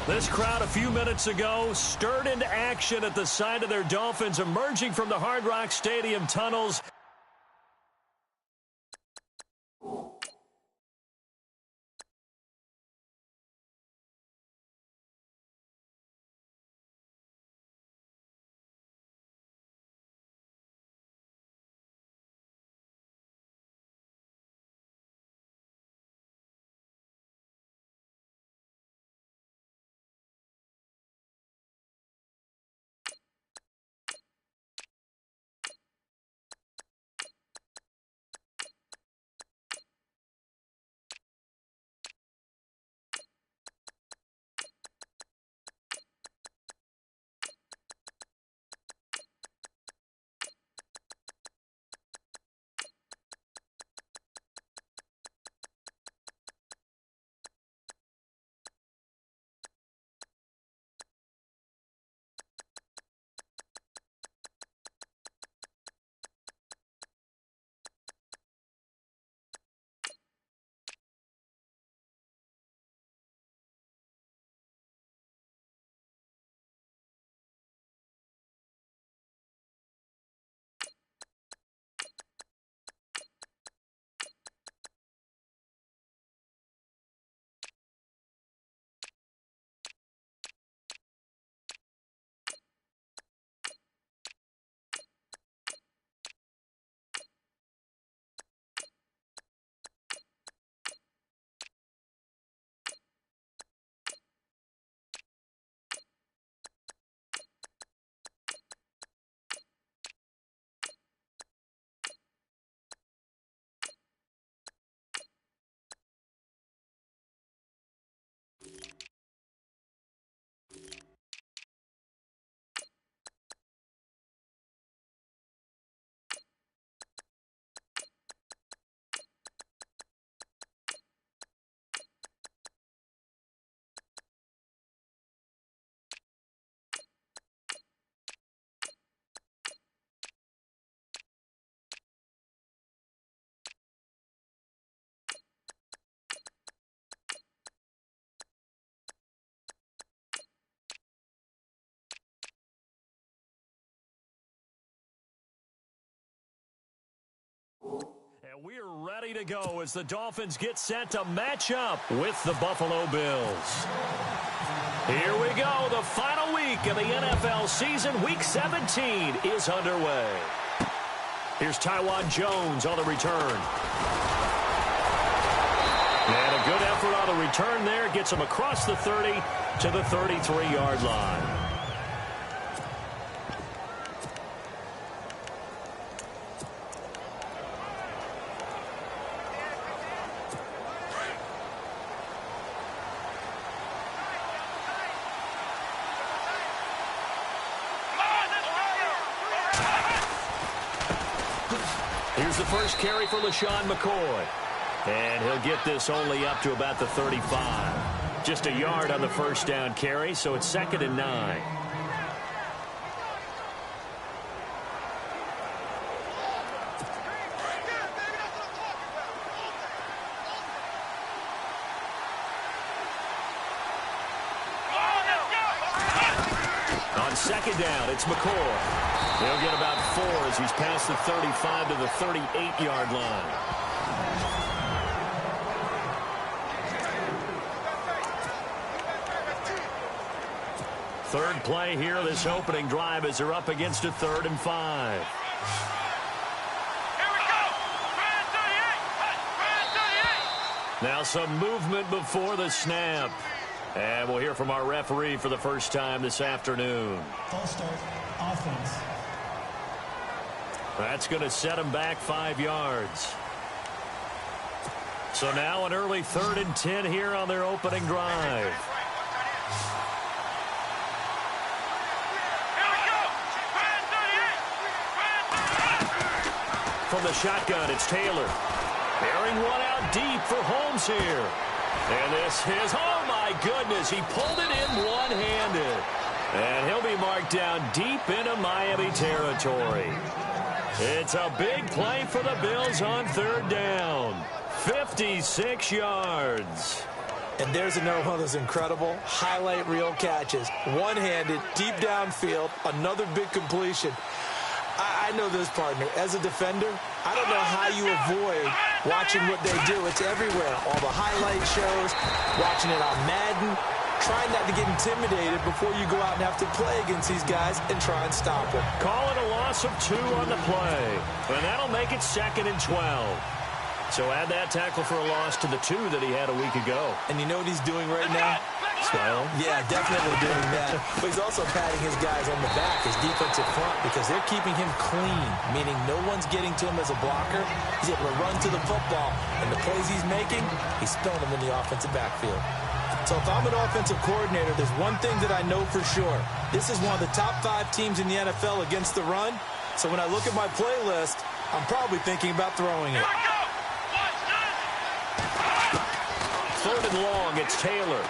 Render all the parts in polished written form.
This crowd a few minutes ago stirred into action at the side of their Dolphins emerging from the Hard Rock Stadium tunnels. And we're ready to go as the Dolphins get set to match up with the Buffalo Bills. Here we go. The final week of the NFL season. Week 17 is underway. Here's Taiwan Jones on the return. And a good effort on the return there. Gets him across the 30 to the 33-yard line. Here's the first carry for LaShawn McCoy. And he'll get this only up to about the 35. Just a yard on the first down carry, so it's 2nd and 9. On 2nd down, it's McCoy. He'll get about 4 as he's past the 35 to the 38-yard line. Third play here, this opening drive, as they're up against a 3rd and 5. Here we go. Brand 38. Now some movement before the snap. And we'll hear from our referee for the first time this afternoon. False start, offense. That's going to set him back 5 yards. So now an early 3rd and 10 here on their opening drive. From the shotgun, it's Taylor. Bearing one out deep for Holmes here. And this is, oh my goodness, he pulled it in one-handed. And he'll be marked down deep into Miami territory. It's a big play for the Bills on 3rd down. 56 yards. And there's another one of those incredible highlight reel catches. One-handed, deep downfield, another big completion. I know this, partner. As a defender, I don't know how you avoid watching what they do. It's everywhere. All the highlight shows, watching it on Madden, trying not to get intimidated before you go out and have to play against these guys and try and stop them. Call it a loss of 2 on the play. And that'll make it 2nd and 12. So add that tackle for a loss to the 2 that he had a week ago. And you know what he's doing right now? Smiling? Yeah, definitely doing that. But he's also patting his guys on the back, his defensive front, because they're keeping him clean, meaning no one's getting to him as a blocker. He's able to run to the football, and the plays he's making, he's spilling them in the offensive backfield. So if I'm an offensive coordinator, there's one thing that I know for sure. This is one of the top 5 teams in the NFL against the run. So when I look at my playlist, I'm probably thinking about throwing it. 3rd and long, it's Taylor.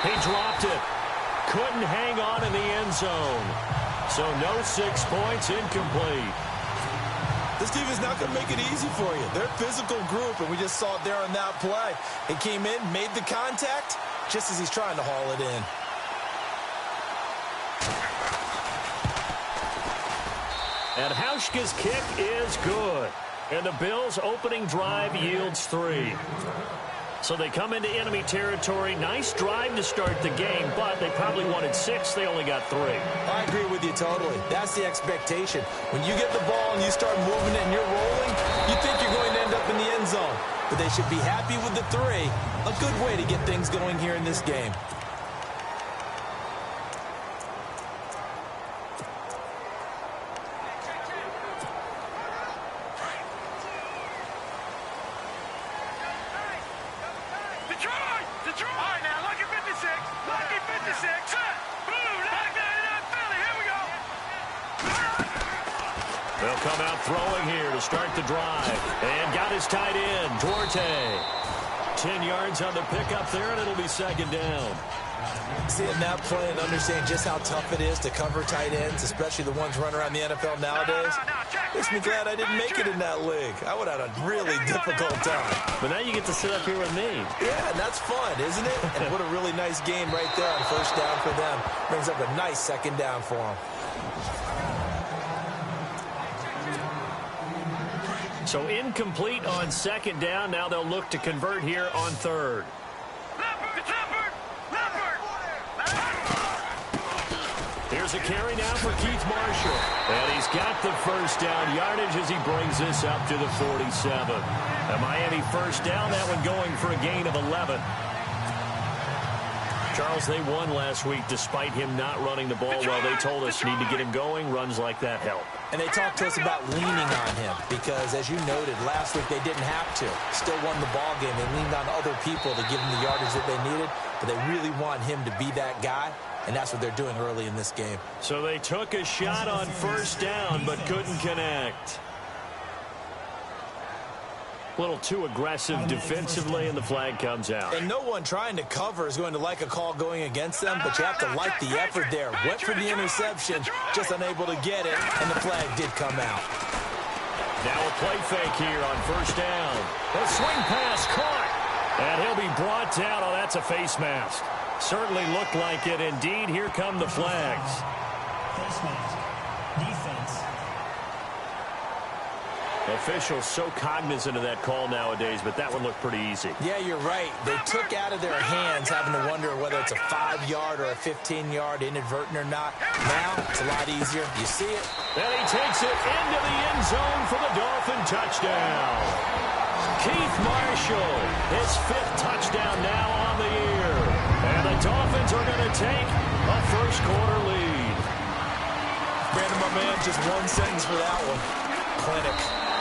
He dropped it. Couldn't hang on in the end zone. So no 6 points, incomplete. This team is not going to make it easy for you. They're a physical group, and we just saw it there on that play. He came in, made the contact, just as he's trying to haul it in. And Hauschka's kick is good. And the Bills' opening drive yields 3. So they come into enemy territory. Nice drive to start the game, but they probably wanted 6. They only got 3. I agree with you totally. That's the expectation. When you get the ball and you start moving it and you're rolling, you think you're going to end up in the end zone. But they should be happy with the 3. A good way to get things going here in this game. They'll come out throwing here to start the drive. And got his tight end, Duarte. 10 yards on the pickup there, and it'll be 2nd down. Seeing that play and understanding just how tough it is to cover tight ends, especially the ones running around the NFL nowadays, makes me glad I didn't make it in that league. I would have had a really difficult time. But now you get to sit up here with me. Yeah, and that's fun, isn't it? And what a really nice game right there on 1st down for them. Brings up a nice 2nd down for them. So incomplete on 2nd down. Now they'll look to convert here on 3rd. Here's a carry now for Keith Marshall. And he's got the 1st down yardage as he brings this up to the 47. A Miami 1st down, that one going for a gain of 11. Charles, they won last week despite him not running the ball well. They told us need to get him going. Runs like that help. And they talked to us about leaning on him because, as you noted, last week they didn't have to. Still won the ball game. They leaned on other people to give them the yardage that they needed, but they really want him to be that guy, and that's what they're doing early in this game. So they took a shot on 1st down but couldn't connect. A little too aggressive defensively, and the flag comes out. And no one trying to cover is going to like a call going against them, but you have to like the effort there. Went for the interception, just unable to get it, and the flag did come out. Now a play fake here on 1st down. A swing pass caught, and he'll be brought down. Oh, that's a face mask. Certainly looked like it. Indeed, here come the flags. Face mask. Defense. Officials so cognizant of that call nowadays, but that one looked pretty easy. Yeah, you're right. They took out of their hands having to wonder whether it's a 5-yard or a 15-yard inadvertent or not. Now, it's a lot easier. You see it. And he takes it into the end zone for the Dolphin touchdown. Keith Marshall, his 5th touchdown now on the year. And the Dolphins are going to take a 1st quarter lead. Brandon, my man, just one sentence for that one. Clinic.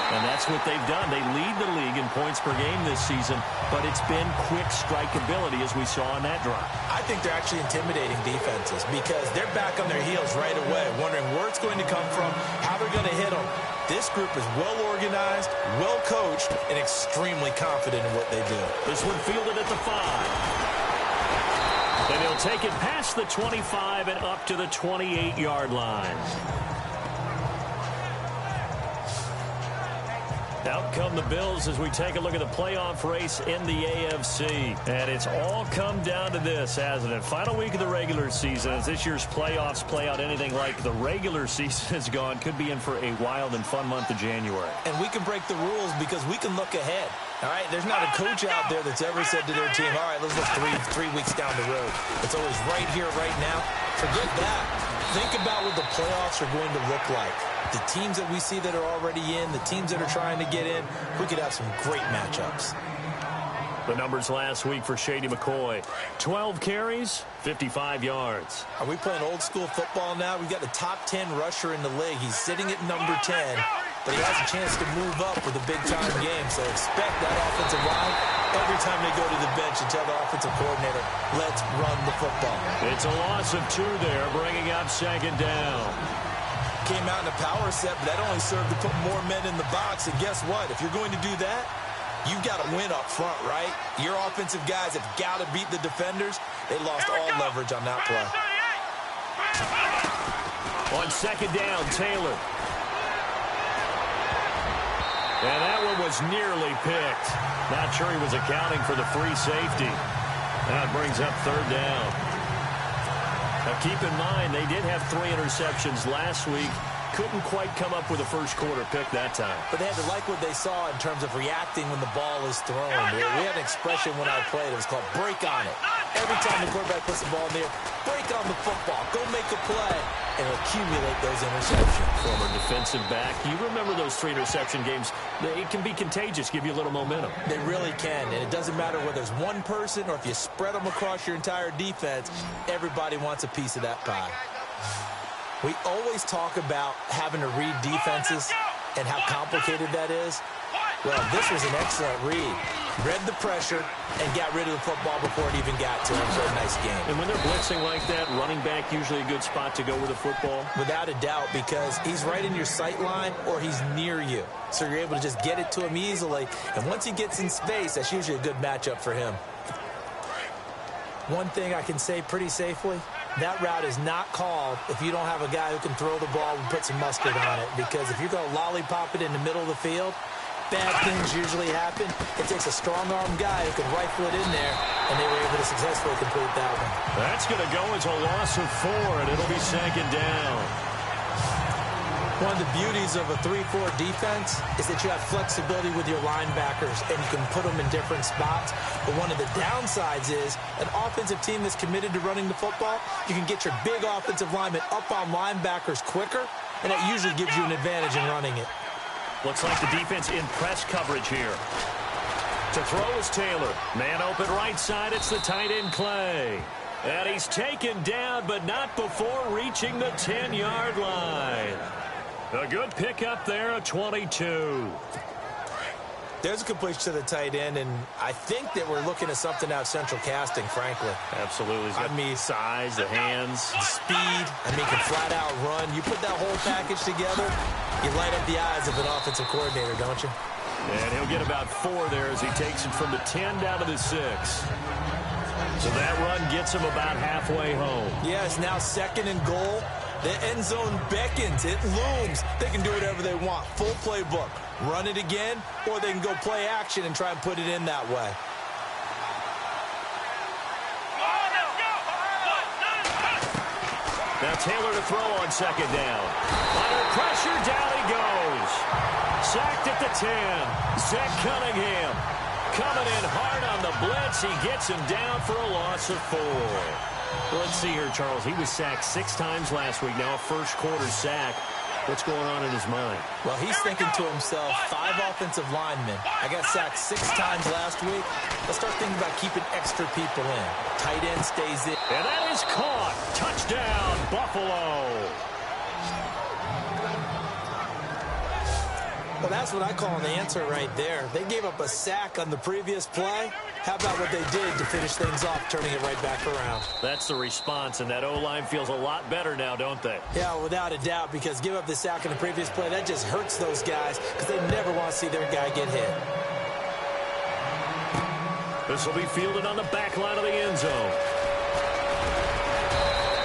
And that's what they've done. They lead the league in points per game this season, but it's been quick strikeability as we saw on that drive. I think they're actually intimidating defenses because they're back on their heels right away, wondering where it's going to come from, how they're going to hit them. This group is well organized, well coached, and extremely confident in what they do. This one fielded at the 5. And he'll take it past the 25 and up to the 28-yard line. Out come the Bills as we take a look at the playoff race in the AFC. And it's all come down to this, hasn't it? Final week of the regular season. As this year's playoffs play out anything like the regular season has gone, could be in for a wild and fun month of January. And we can break the rules because we can look ahead. All right, there's not a coach out there that's ever said to their team, all right, let's look three weeks down the road. It's always right here, right now. Forget that. Think about what the playoffs are going to look like. The teams that we see that are already in, the teams that are trying to get in, we could have some great matchups. The numbers last week for Shady McCoy. 12 carries, 55 yards. Are we playing old school football now? We've got the top 10 rusher in the league. He's sitting at number 10, but he has a chance to move up for the big-time game. So expect that offensive line every time they go to the bench and tell the offensive coordinator, let's run the football. It's a loss of 2 there, bringing up second down. Came out in a power set, but that only served to put more men in the box. And guess what? If you're going to do that, you've got to win up front, right? Your offensive guys have got to beat the defenders. They lost all leverage on that play. On second down, Taylor. And that one was nearly picked. Not sure he was accounting for the free safety. That brings up third down. Now, keep in mind, they did have 3 interceptions last week. Couldn't quite come up with a first-quarter pick that time. But they had to like what they saw in terms of reacting when the ball is thrown. We had an expression when I played. It was called break on it. Every time the quarterback puts the ball in the air, break on the football. Go make a play and accumulate those interceptions. Former defensive back. You remember those 3 interception games. It can be contagious, give you a little momentum. They really can, and it doesn't matter whether it's one person or if you spread them across your entire defense, everybody wants a piece of that pie. We always talk about having to read defenses and how complicated that is. Well, this was an excellent read. Read the pressure and got rid of the football before it even got to him for a nice game. And when they're blitzing like that, running back usually a good spot to go with the football? Without a doubt, because he's right in your sight line or he's near you. So you're able to just get it to him easily. And once he gets in space, that's usually a good matchup for him. One thing I can say pretty safely, that route is not called if you don't have a guy who can throw the ball and put some mustard on it. Because if you're going to lollipop it in the middle of the field, bad things usually happen. It takes a strong-arm guy who can rifle it in there, and they were able to successfully complete that one. That's going to go as a loss of 4, and it'll be second down. One of the beauties of a 3-4 defense is that you have flexibility with your linebackers, and you can put them in different spots. But one of the downsides is an offensive team that's committed to running the football, you can get your big offensive linemen up on linebackers quicker, and that usually gives you an advantage in running it. Looks like the defense in press coverage here. To throw is Taylor. Man open right side, it's the tight end Clay. And he's taken down, but not before reaching the 10-yard line. A good pickup there at 22. There's a completion to the tight end, and I think that we're looking at something out of central casting, frankly. Absolutely. I mean, size, the hands. the speed, he can flat out run. You put that whole package together, you light up the eyes of an offensive coordinator, don't you? And he'll get about 4 there as he takes it from the 10 down to the 6. So that run gets him about halfway home. Yeah, it's now second and goal. The end zone beckons. It looms. They can do whatever they want. Full playbook. Run it again, or they can go play action and try and put it in that way. Now Taylor to throw on second down. Under pressure, down he goes. Sacked at the 10. Zach Cunningham coming in hard on the blitz. He gets him down for a loss of 4. Well, let's see here, Charles. He was sacked 6 times last week. Now a first-quarter sack. What's going on in his mind? Well, he's thinking to himself, 5 offensive linemen. I got sacked 6 times last week. Let's start thinking about keeping extra people in. Tight end stays in. And that is caught. Touchdown, Buffalo. Well, that's what I call an answer right there. They gave up a sack on the previous play. How about what they did to finish things off, turning it right back around? That's the response, and that O-line feels a lot better now, don't they? Yeah, without a doubt, because give up the sack on the previous play, that just hurts those guys because they never want to see their guy get hit. This will be fielded on the back line of the end zone.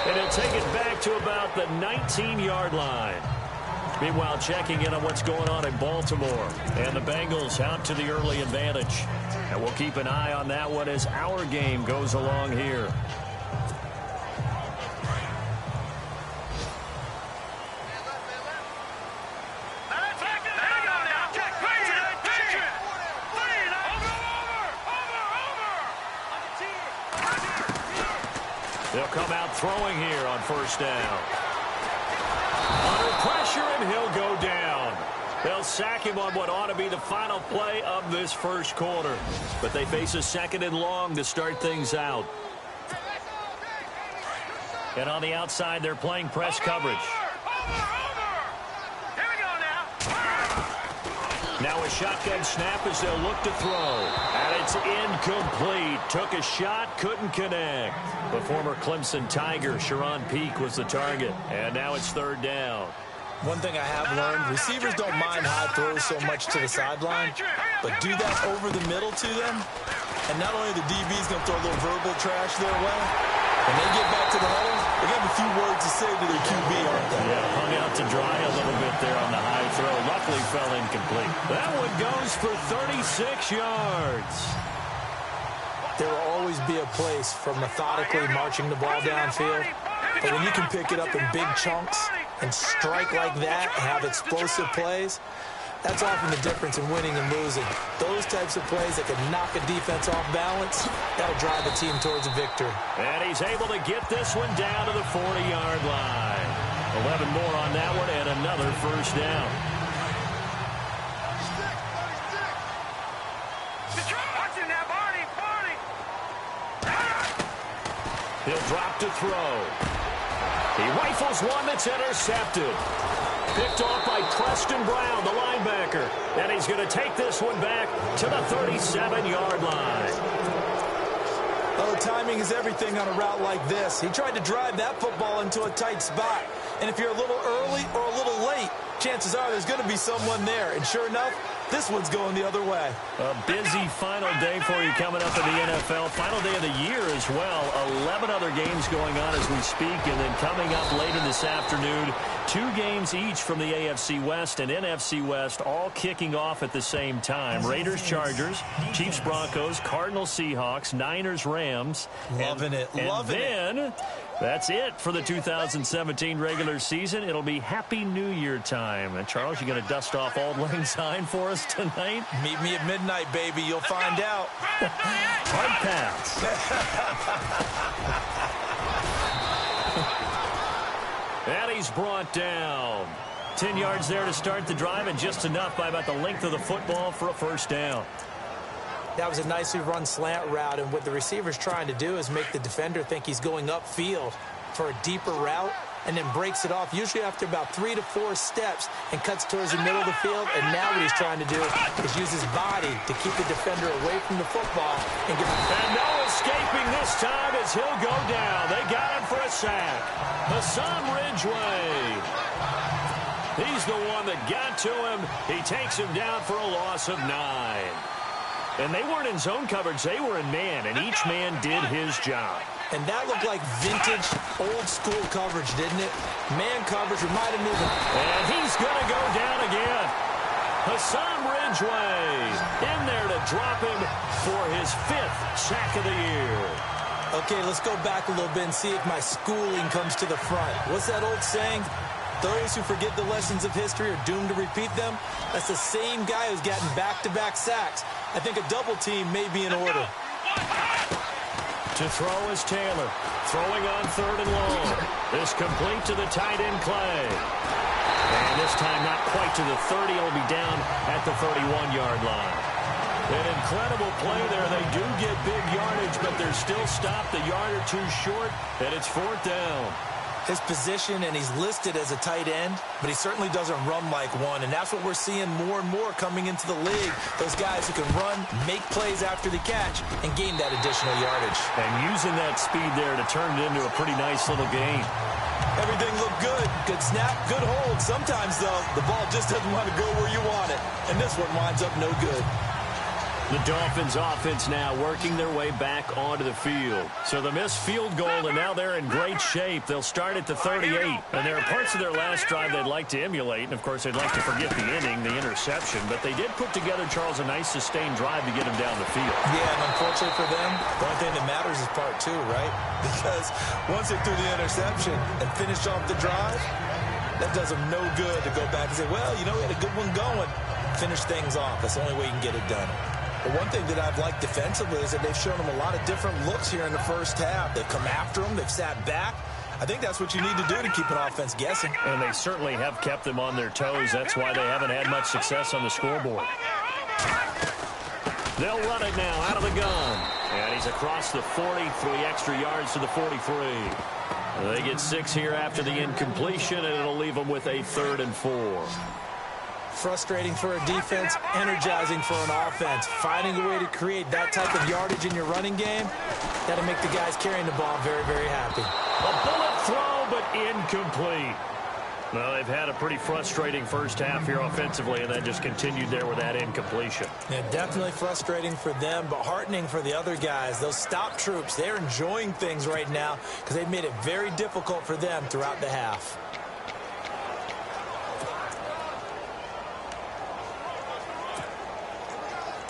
And he'll take it back to about the 19-yard line. Meanwhile, checking in on what's going on in Baltimore. And the Bengals out to the early advantage. And we'll keep an eye on that one as our game goes along here. They'll come out throwing here on first down. Under pressure, and he'll go down. They'll sack him on what ought to be the final play of this first quarter. But they face a second and long to start things out. And on the outside, they're playing press coverage. Now a shotgun snap as they'll look to throw. And it's incomplete. Took a shot, couldn't connect. The former Clemson Tiger, Sharon Peak, was the target. And now it's third down. One thing I have learned, receivers don't mind high throws so much to the sideline, but do that over the middle to them, and not only the DB's going to throw a little verbal trash their way, when they get back to the huddle, they have a few words to say to their QB, aren't they? Yeah, hung out to dry a little bit there on the high throw. Luckily fell incomplete. That one goes for 36 yards. There will always be a place for methodically marching the ball downfield, but when you can pick it up in big chunks and strike like that and have explosive plays, that's often the difference in winning and losing. Those types of plays that can knock a defense off balance, that'll drive a team towards a victory. And he's able to get this one down to the 40-yard line. 11 more on that one and another first down. He'll drop to throw. He rifles one that's intercepted. Picked off by Preston Brown, the linebacker. And he's going to take this one back to the 37-yard line. Well, timing is everything on a route like this. He tried to drive that football into a tight spot. And if you're a little early or a little late, chances are there's going to be someone there. And sure enough, this one's going the other way. A busy final day for you coming up in the NFL. Final day of the year as well. 11 other games going on as we speak. And then coming up later this afternoon, 2 games each from the AFC West and NFC West, all kicking off at the same time. Raiders, Chargers, Chiefs, Broncos, Cardinals, Seahawks, Niners, Rams. Loving it. Loving it. And then that's it for the 2017 regular season. It'll be Happy New Year time. And Charles, you going to dust off Auld Lang Syne for us tonight? Meet me at midnight, baby. You'll find out. Hard pass. And he's brought down. 10 yards there to start the drive, and just enough by about the length of the football for a first down. That was a nicely run slant route, and what the receiver's trying to do is make the defender think he's going upfield for a deeper route, and then breaks it off, usually after about 3 to 4 steps, and cuts towards the middle of the field. And now what he's trying to do is use his body to keep the defender away from the football. And no escaping this time as he'll go down. They got him for a sack. Hassan Ridgeway. He's the one that got to him. He takes him down for a loss of 9. And they weren't in zone coverage. They were in man, and each man did his job. And that looked like vintage, old-school coverage, didn't it? Man coverage reminded me of it. And he's going to go down again. Hassan Ridgeway in there to drop him for his 5th sack of the year. Okay, let's go back a little bit and see if my schooling comes to the front. What's that old saying? Those who forget the lessons of history are doomed to repeat them. That's the same guy who's gotten back-to-back sacks. I think a double team may be in order. To throw is Taylor. Throwing on 3rd and long. This complete to the tight end Clay. And this time not quite to the 30. It'll be down at the 31-yard line. An incredible play there. They do get big yardage, but they're still stopped a yard or 2 short, and it's 4th down. His position, and he's listed as a tight end, but he certainly doesn't run like one, and that's what we're seeing more and more coming into the league. Those guys who can run, make plays after the catch, and gain that additional yardage. And using that speed there to turn it into a pretty nice little gain. Everything looked good. Good snap, good hold. Sometimes, though, the ball just doesn't want to go where you want it, and this one winds up no good. The Dolphins offense now working their way back onto the field. So the missed field goal, and now they're in great shape. They'll start at the 38. And there are parts of their last drive they'd like to emulate. And, of course, they'd like to forget the inning, the interception. But they did put together, Charles, a nice sustained drive to get him down the field. Yeah, and unfortunately for them, the only thing that matters is part two, right? Because once they threw the interception and finished off the drive, that does them no good to go back and say, well, you know, we had a good one going. Finish things off. That's the only way you can get it done. But one thing that I've liked defensively is that they've shown them a lot of different looks here in the first half. They've come after them. They've sat back. I think that's what you need to do to keep an offense guessing. And they certainly have kept them on their toes. That's why they haven't had much success on the scoreboard. They'll run it now out of the gun. And he's across the 40, 3 extra yards to the 43. They get 6 here after the incompletion, and it'll leave them with a 3rd and 4. Frustrating for a defense, energizing for an offense. Finding a way to create that type of yardage in your running game, that'll make the guys carrying the ball very, very happy. A bullet throw, but incomplete. Well, they've had a pretty frustrating first half here offensively, and that just continued there with that incompletion. Yeah, definitely frustrating for them, but heartening for the other guys. Those stop troops, they're enjoying things right now because they've made it very difficult for them throughout the half.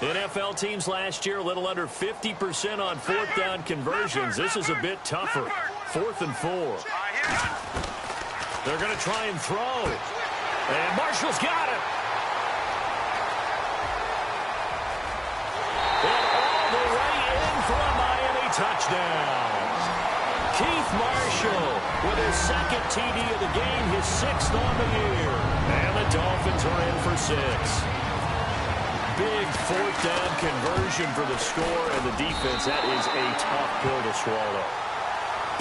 NFL teams last year a little under 50% on 4th down conversions. This is a bit tougher. 4th and 4. They're going to try and throw. And Marshall's got it. And all the way in for a Miami touchdown. Keith Marshall with his 2nd TD of the game, his 6th on the year. And the Dolphins are in for 6. Big 4th down conversion for the score, and the defense, that is a tough pill to swallow.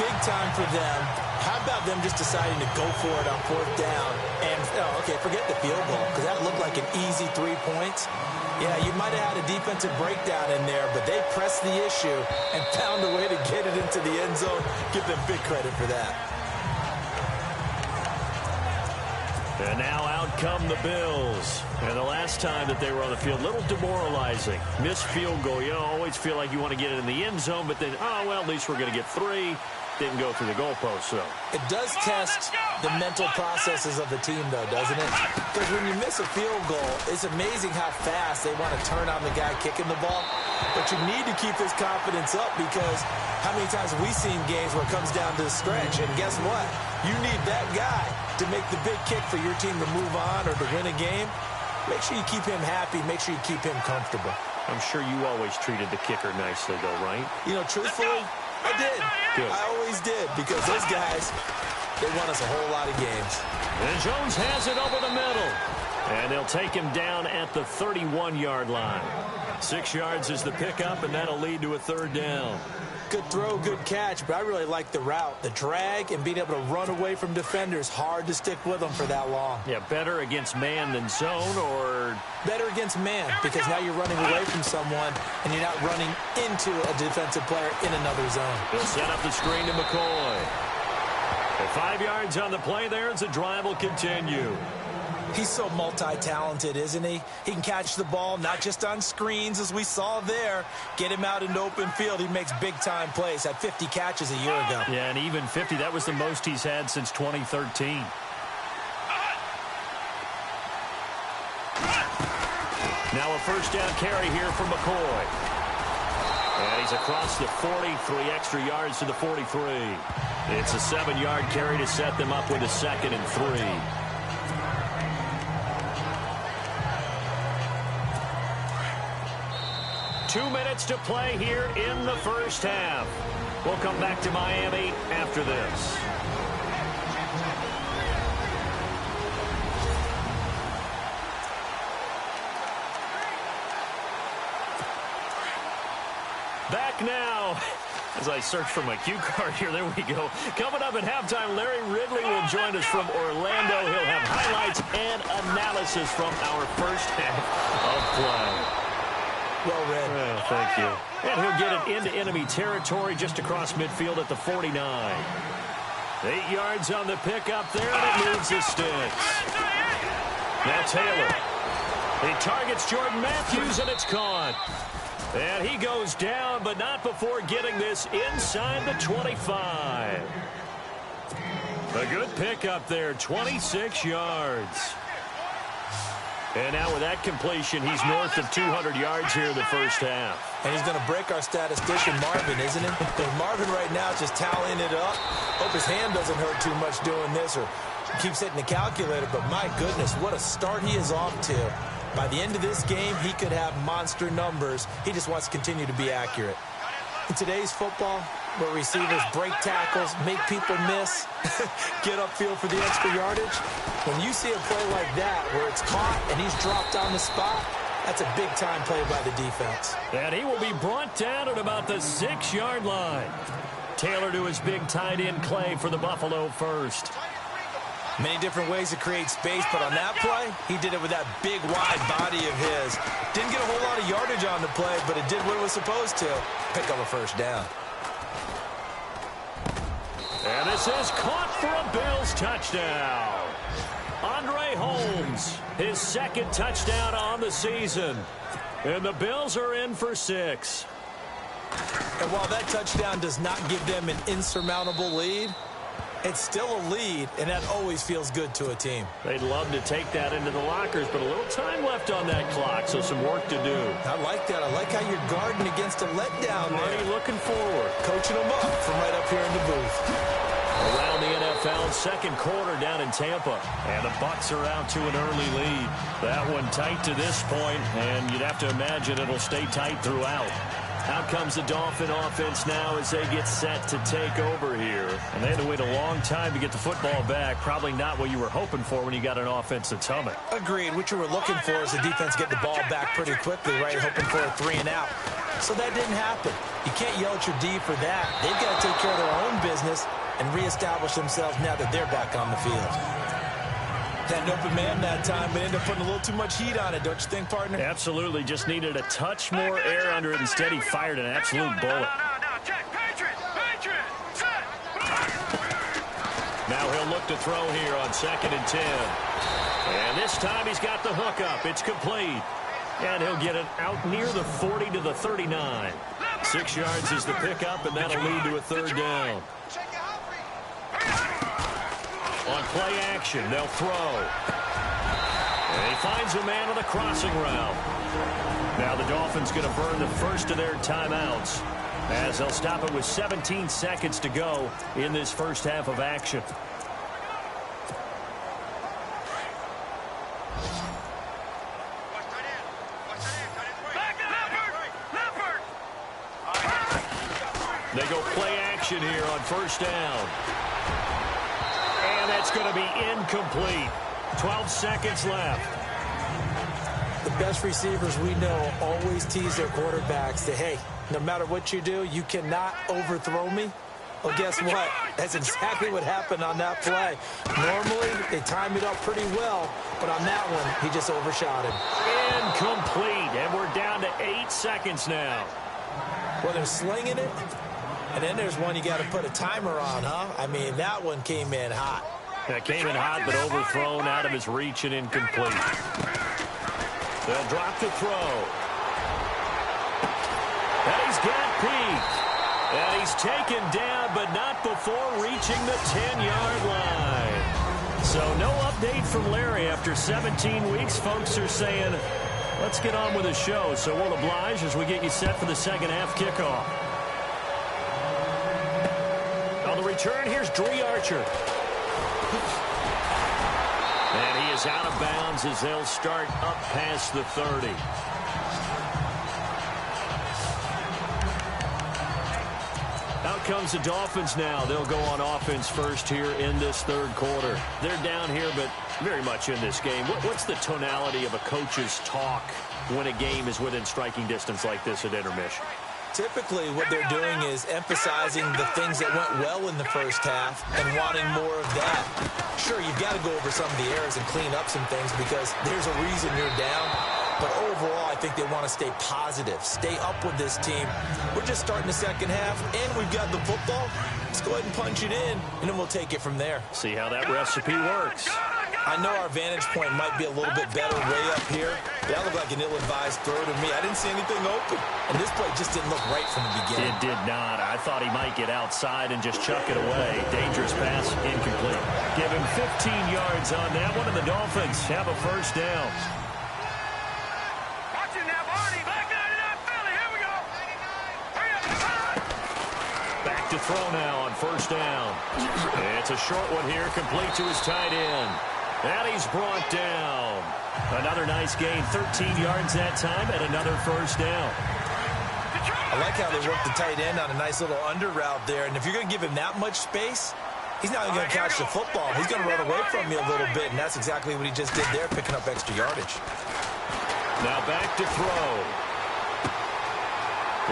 Big time for them. How about them just deciding to go for it on 4th down? And, okay, forget the field goal, because that looked like an easy 3 points. Yeah, you might have had a defensive breakdown in there, but they pressed the issue and found a way to get it into the end zone. Give them big credit for that. And now out come the Bills. And the last time that they were on the field, a little demoralizing. Missed field goal. You always feel like you want to get it in the end zone, but then, oh, well, at least we're going to get 3. Didn't go through the goalpost, though. It does test the mental processes of the team, though, doesn't it? Because when you miss a field goal, it's amazing how fast they want to turn on the guy kicking the ball. But you need to keep his confidence up, because how many times have we seen games where it comes down to the stretch? And guess what? You need that guy to make the big kick for your team to move on or to win a game. Make sure you keep him happy. Make sure you keep him comfortable. I'm sure you always treated the kicker nicely, though, right? You know, truthfully, I did. Good. I always did, because those guys, they won us a whole lot of games. And Jones has it over the middle. And they'll take him down at the 31-yard line. 6 yards is the pickup, and that'll lead to a 3rd down. Good throw, good catch, but I really like the route. The drag and being able to run away from defenders, hard to stick with them for that long. Yeah, better against man than zone, or... Better against man, because now you're running away from someone and you're not running into a defensive player in another zone. They'll set up the screen to McCoy. And 5 yards on the play there as the drive will continue. He's so multi-talented, isn't he? He can catch the ball, not just on screens, as we saw there. Get him out into open field. He makes big-time plays. Had 50 catches a year ago. Yeah, and even 50, that was the most he's had since 2013. Now a 1st down carry here for McCoy. And he's across the 40, 3 extra yards to the 43. It's a 7-yard carry to set them up with a 2nd and 3. Two minutes to play here in the first half. We'll come back to Miami after this. Back now. As I search for my cue card here, there we go. Coming up at halftime, Larry Ridley will join us from Orlando. He'll have highlights and analysis from our first half of play. Well read. Well, thank you. And he'll get it into enemy territory just across midfield at the 49. 8 yards on the pickup there, and it moves the sticks. Now Taylor. He targets Jordan Matthews, and it's caught. And he goes down, but not before getting this inside the 25. A good pickup there, 26 yards. And now with that completion, he's north of 200 yards here in the first half. And he's going to break our statistician, Marvin, isn't he? Because Marvin right now is just tallying it up. Hope his hand doesn't hurt too much doing this or keeps hitting the calculator. But my goodness, what a start he is off to. By the end of this game, he could have monster numbers. He just wants to continue to be accurate. In today's football, where receivers break tackles, make people miss, get upfield for the extra yardage, when you see a play like that where it's caught and he's dropped on the spot, that's a big-time play by the defense. And he will be brought down at about the 6-yard line. Taylor to his big tight end Clay for the Buffalo first. Many different ways to create space, but on that play, he did it with that big, wide body of his. Didn't get a whole lot of yardage on the play, but it did what it was supposed to. Pick up a first down. And this is caught for a Bills touchdown. Andre Holmes, his second touchdown on the season. And the Bills are in for 6. And while that touchdown does not give them an insurmountable lead, it's still a lead, and that always feels good to a team. They'd love to take that into the lockers, but a little time left on that clock, so some work to do. I like that. I like how you're guarding against a letdown there. Marty looking forward. Coaching them up from right up here in the booth. Around the NFL, second quarter down in Tampa. And the Bucs are out to an early lead. That one tight to this point, and you'd have to imagine it'll stay tight throughout. Out comes the Dolphin offense now as they get set to take over here. And they had to wait a long time to get the football back. Probably not what you were hoping for when you got an offense that's humming. Agreed. What you were looking for is the defense get the ball back pretty quickly, right? Hoping for a 3 and out. So that didn't happen. You can't yell at your D for that. They've got to take care of their own business and reestablish themselves now that they're back on the field. Had an open man that time, but ended up putting a little too much heat on it, don't you think, partner? Absolutely. Just needed a touch more air under it. Instead, he fired an absolute bullet. Now he'll look to throw here on 2nd and 10. And this time he's got the hook up. It's complete. And he'll get it out near the 40 to the 39. 6 yards is the pickup, and that'll lead to a 3rd down. On play action, they'll throw. And he finds a man on the crossing route. Now the Dolphins going to burn the first of their timeouts as they'll stop it with 17 seconds to go in this first half of action. They go play action here on 1st down. And that's going to be incomplete. 12 seconds left. The best receivers we know always tease their quarterbacks that, hey, no matter what you do, you cannot overthrow me. Well, guess what? That's exactly what happened on that play. Normally, they time it up pretty well, but on that one, he just overshot him. Incomplete, and we're down to 8 seconds now. Well, they're slinging it, and then there's one you got to put a timer on, huh? I mean, that one came in hot. That came in hot, but overthrown out of his reach and incomplete. They'll drop the throw. And he's got Pete. And he's taken down, but not before reaching the 10-yard line. So no update from Larry after 17 weeks. Folks are saying, let's get on with the show. So we'll oblige as we get you set for the second half kickoff. On the return, here's Dree Archer. And he is out of bounds as they'll start up past the 30. Out comes the Dolphins now. They'll go on offense first here in this 3rd quarter. They're down here, but very much in this game. What's the tonality of a coach's talk when a game is within striking distance like this at intermission? Typically, what they're doing is emphasizing the things that went well in the first half and wanting more of that. Sure, you've got to go over some of the errors and clean up some things because there's a reason you're down. But overall, I think they want to stay positive, stay up with this team. We're just starting the second half, and we've got the football. Let's go ahead and punch it in, and then we'll take it from there. See how that recipe works. I know our vantage point might be a little bit better way up here, but that looked like an ill-advised throw to me. I didn't see anything open, and this play just didn't look right from the beginning. It did not. I thought he might get outside and just chuck it away. Dangerous pass, incomplete. Give him 15 yards on that one, and the Dolphins have a first down. Back to throw now on first down. It's a short one here, complete to his tight end. And he's brought down. Another nice gain, 13 yards that time, and another first down. I like how they worked the tight end on a nice little under route there. And if you're going to give him that much space, he's not even going to catch the football. He's going to run away from you a little bit, and that's exactly what he just did there, picking up extra yardage. Now back to throw.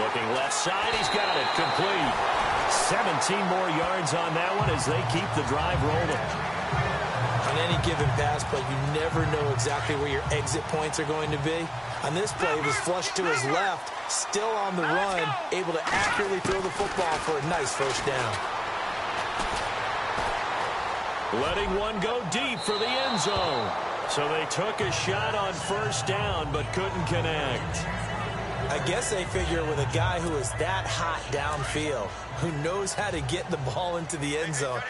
Looking left side, he's got it, complete. 17 more yards on that one as they keep the drive rolling. On any given pass play, you never know exactly where your exit points are going to be. On this play, he was flushed to his left, still on the run, able to accurately throw the football for a nice first down. Letting one go deep for the end zone. So they took a shot on first down but couldn't connect. I guess they figure with a guy who is that hot downfield, who knows how to get the ball into the end zone,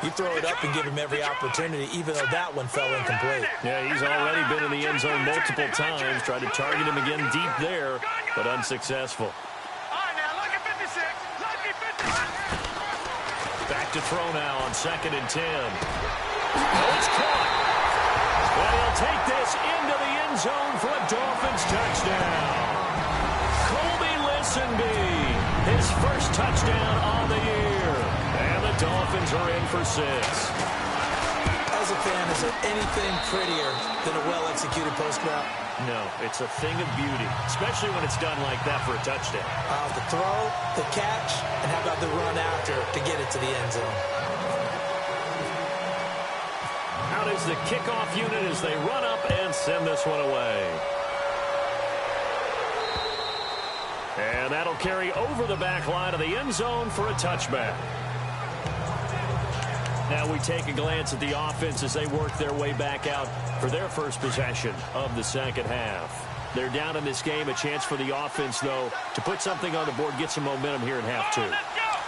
you throw it up and give him every opportunity, even though that one fell incomplete. Yeah, he's already been in the end zone multiple times, tried to target him again deep there, but unsuccessful. Back to throw now on 2nd and 10. Oh, it's caught. And he'll take this into the end zone for a Dolphins touchdown. His first touchdown on the year. And the Dolphins are in for 6. As a fan, is there anything prettier than a well-executed post route? No, it's a thing of beauty, especially when it's done like that for a touchdown. The throw, the catch, and how about the run after to get it to the end zone? Out is the kickoff unit as they run up and send this one away. And that'll carry over the back line of the end zone for a touchback. Now we take a glance at the offense as they work their way back out for their first possession of the second half. They're down in this game. A chance for the offense, though, to put something on the board, get some momentum here in half 2.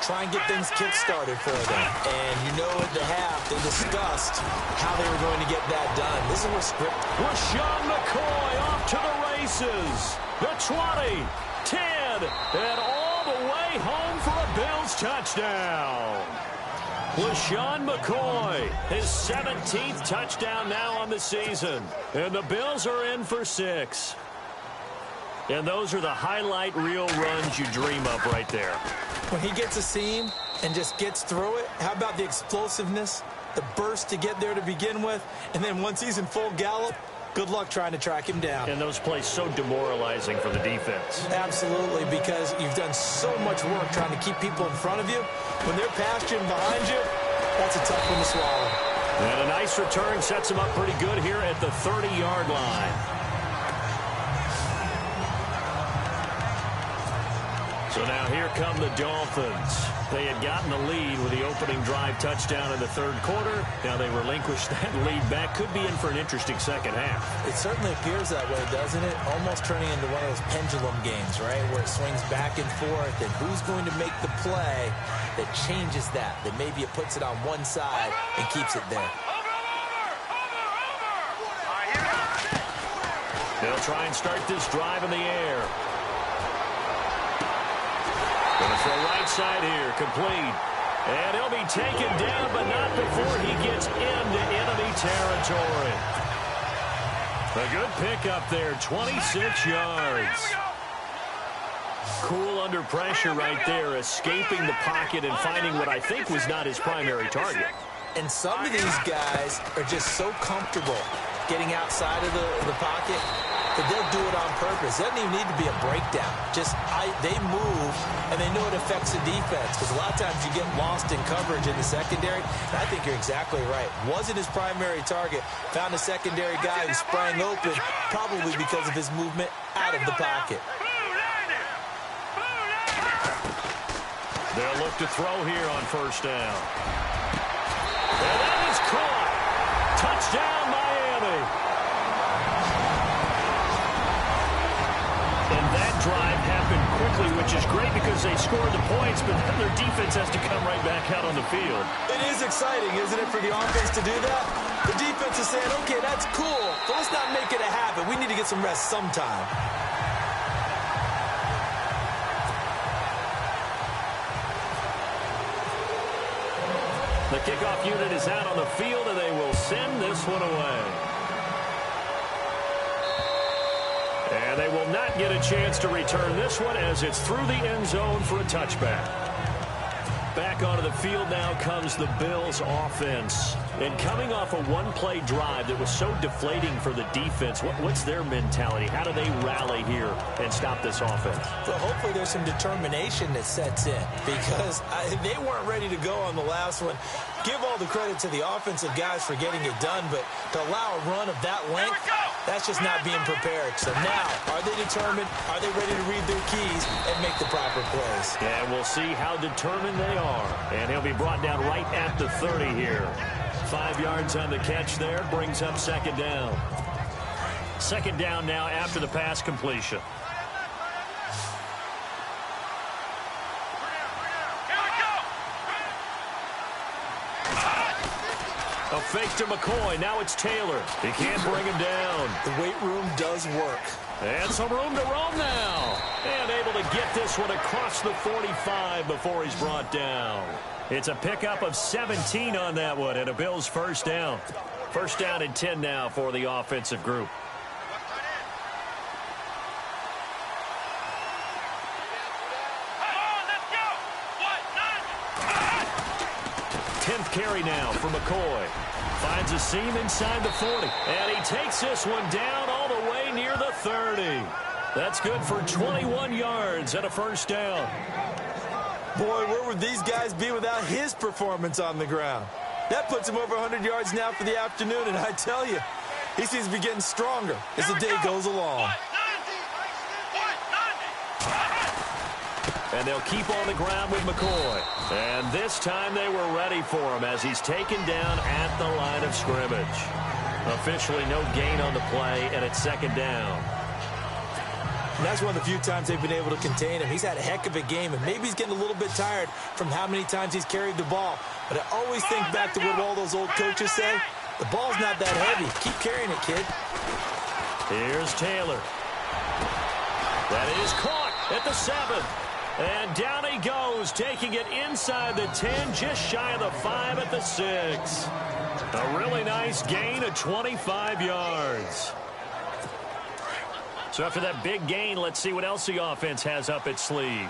Try and get things kick-started for them. And you know at the half, they discussed how they were going to get that done. This is what script. LaShawn McCoy off to the races. The 20. 10, and all the way home for a Bills touchdown. LaShawn McCoy, his 17th touchdown now on the season. And the Bills are in for 6. And those are the highlight reel runs you dream of right there. When he gets a seam and just gets through it, how about the explosiveness, the burst to get there to begin with, and then once he's in full gallop, good luck trying to track him down. And those plays so demoralizing for the defense. Absolutely, because you've done so much work trying to keep people in front of you. When they're past you and behind you, that's a tough one to swallow. And a nice return sets him up pretty good here at the 30-yard line. So now here come the Dolphins. They had gotten the lead with the opening drive touchdown in the third quarter. Now they relinquished that lead back. Could be in for an interesting second half. It certainly appears that way, doesn't it? Almost turning into one of those pendulum games, right? Where it swings back and forth. And who's going to make the play that changes that? That maybe it puts it on one side and keeps it there. They'll try and start this drive in the air. Going to throw right side here, complete. And he'll be taken down, but not before he gets into enemy territory. A good pickup there, 26 yards. Cool under pressure right there, escaping the pocket and finding what I think was not his primary target. And some of these guys are just so comfortable getting outside of the pocket that they'll do it on purpose. It doesn't even need to be a breakdown. They move, and they know it affects the defense, because a lot of times you get lost in coverage in the secondary, and I think you're exactly right. Wasn't his primary target. Found a secondary guy who sprang open, probably because of his movement out of the pocket. They'll look to throw here on first down. And that is caught. Touchdown, And that drive happened quickly, which is great because they scored the points, but then their defense has to come right back out on the field. It is exciting, isn't it, for the offense to do that? The defense is saying, okay, that's cool, but let's not make it a habit. We need to get some rest sometime. The kickoff unit is out on the field, and they will send this one away. And they will not get a chance to return this one as it's through the end zone for a touchback. Back onto the field now comes the Bills offense. And coming off a one-play drive that was so deflating for the defense, what's their mentality? How do they rally here and stop this offense? Well, hopefully there's some determination that sets in because they weren't ready to go on the last one. Give all the credit to the offensive guys for getting it done, but to allow a run of that length, that's just not being prepared. So now, are they determined? Are they ready to read their keys and make the proper plays? And we'll see how determined they are. And he'll be brought down right at the 30 here. 5 yards on the catch there, brings up second down. Second down now after the pass completion. A fake to McCoy. Now it's Taylor. He can't bring him down. The weight room does work. And some room to roam now. And able to get this one across the 45 before he's brought down. It's a pickup of 17 on that one and a Bills first down. First down and 10 now for the offensive group. 10th carry now for McCoy. Finds a seam inside the 40. And he takes this one down all the way near the 30. That's good for 21 yards and a first down. Boy, where would these guys be without his performance on the ground? That puts him over 100 yards now for the afternoon, and I tell you, he seems to be getting stronger as the day goes along. And they'll keep on the ground with McCoy. And this time they were ready for him as he's taken down at the line of scrimmage. Officially no gain on the play, and it's second down. And that's one of the few times they've been able to contain him. He's had a heck of a game, and maybe he's getting a little bit tired from how many times he's carried the ball. But I always think back to what all those old coaches say. The ball's not that heavy. Keep carrying it, kid. Here's Taylor. That is caught at the 7. And down he goes, taking it inside the 10, just shy of the 5 at the 6. A really nice gain of 25 yards. So after that big gain, let's see what else the offense has up its sleeve.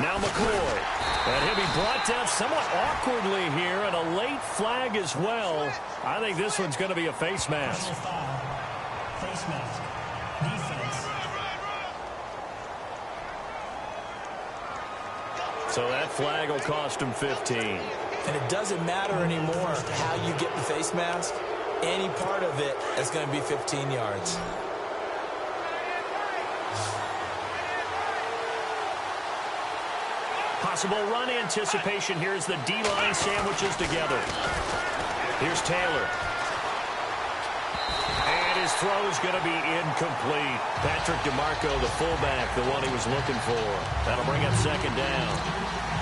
Now McCoy. And he'll be brought down somewhat awkwardly here, and a late flag as well. I think this one's going to be a face mask. Face mask. Defense. So that flag will cost him 15. And it doesn't matter anymore how you get the face mask. Any part of it is going to be 15 yards. Possible run anticipation here as the D-line sandwiches together. Here's Taylor. And his throw is going to be incomplete. Patrick DeMarco, the fullback, the one he was looking for. That'll bring up second down.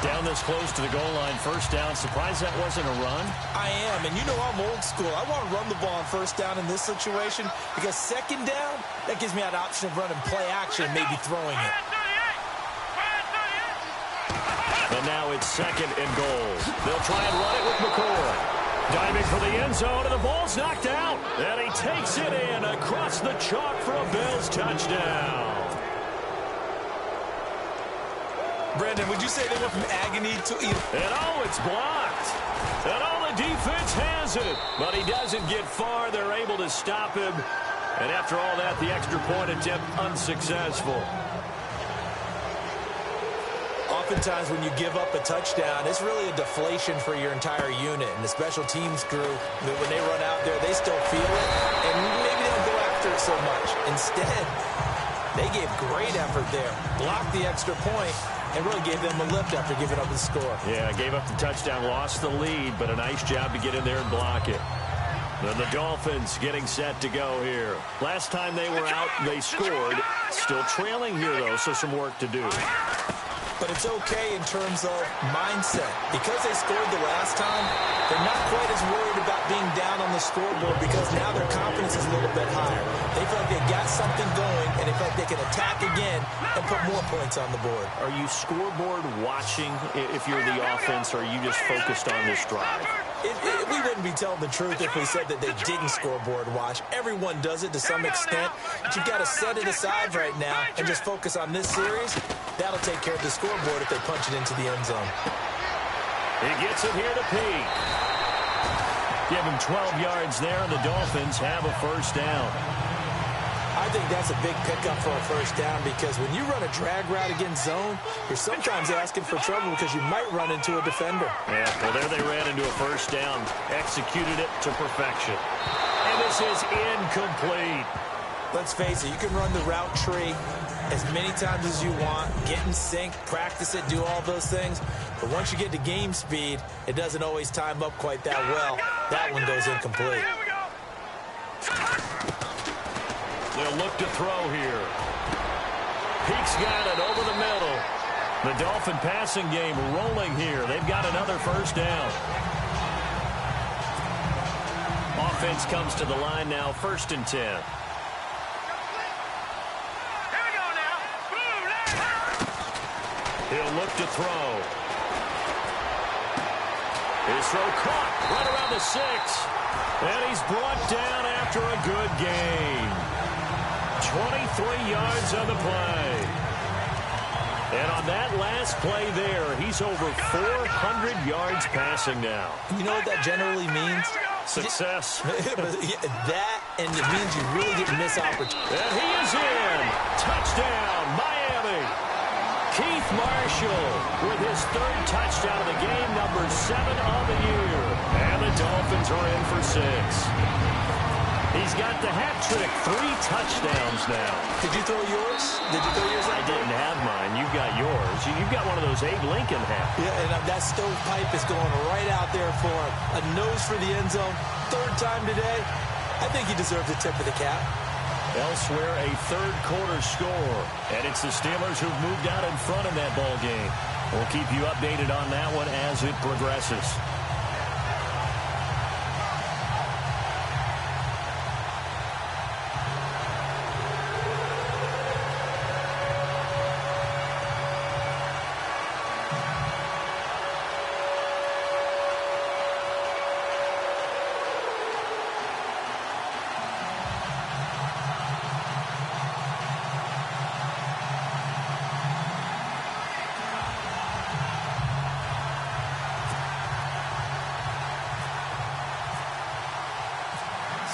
Down this close to the goal line, first down. Surprised that wasn't a run? I am, and you know I'm old school. I want to run the ball on first down in this situation because second down, that gives me that option of running play action and maybe throwing it. And now it's second and goal. They'll try and run it with McCoy. Diving for the end zone, and the ball's knocked out. And he takes it in across the chalk for a Bills touchdown. Brandon, would you say they went from agony to... And oh, it's blocked. And oh, the defense has it. But he doesn't get far. They're able to stop him. And after all that, the extra point attempt unsuccessful. Oftentimes when you give up a touchdown, it's really a deflation for your entire unit. And the special teams crew, when they run out there, they still feel it. And maybe they don't go after it so much. Instead, they gave great effort there. Blocked the extra point. and really gave them a lift after giving up the score. Yeah, gave up the touchdown, lost the lead, but a nice job to get in there and block it. And the Dolphins getting set to go here. Last time they were out, they scored. Still trailing here, though, so some work to do. But it's okay in terms of mindset. Because they scored the last time, they're not quite as worried about being down on the scoreboard because now their confidence is a little bit higher. They feel like they got something going, and they feel like they can attack again and put more points on the board. Are you scoreboard watching if you're the offense, or are you just focused on this drive? We wouldn't be telling the truth if we said that they didn't scoreboard watch. Everyone does it to some extent. But you've got to set it aside right now and just focus on this series. That'll take care of the scoreboard if they punch it into the end zone. He gets it here to Peak. Give him 12 yards there, and the Dolphins have a first down. I think that's a big pickup for a first down because when you run a drag route against zone, you're sometimes asking for trouble because you might run into a defender. Yeah, well, there they ran into a first down, executed it to perfection. And this is incomplete. Let's face it, you can run the route tree as many times as you want, get in sync, practice it, do all those things. But once you get to game speed, it doesn't always time up quite that well. That one goes incomplete. They'll look to throw here. Peak's got it over the middle. The Dolphin passing game rolling here. They've got another first down. Offense comes to the line now, 1st and 10. He'll look to throw. His throw caught right around the 6. And he's brought down after a good gain. 23 yards on the play. And on that last play there, he's over 400 yards passing now. You know what that generally means? Success. That, and it means you really didn't miss opportunity. And he is in. Touchdown, Miami. Keith Marshall with his 3rd touchdown of the game, number 7 of the year. And the Dolphins are in for 6. He's got the hat trick, 3 touchdowns now. Did you throw yours? I didn't have mine. You've got yours. You've got one of those Abe Lincoln hats. Yeah, and that stovepipe is going right out there for him. A nose for the end zone. 3rd time today. I think he deserves a tip of the cap. Elsewhere, a 3rd quarter score. And it's the Steelers who've moved out in front in that ball game. We'll keep you updated on that one as it progresses.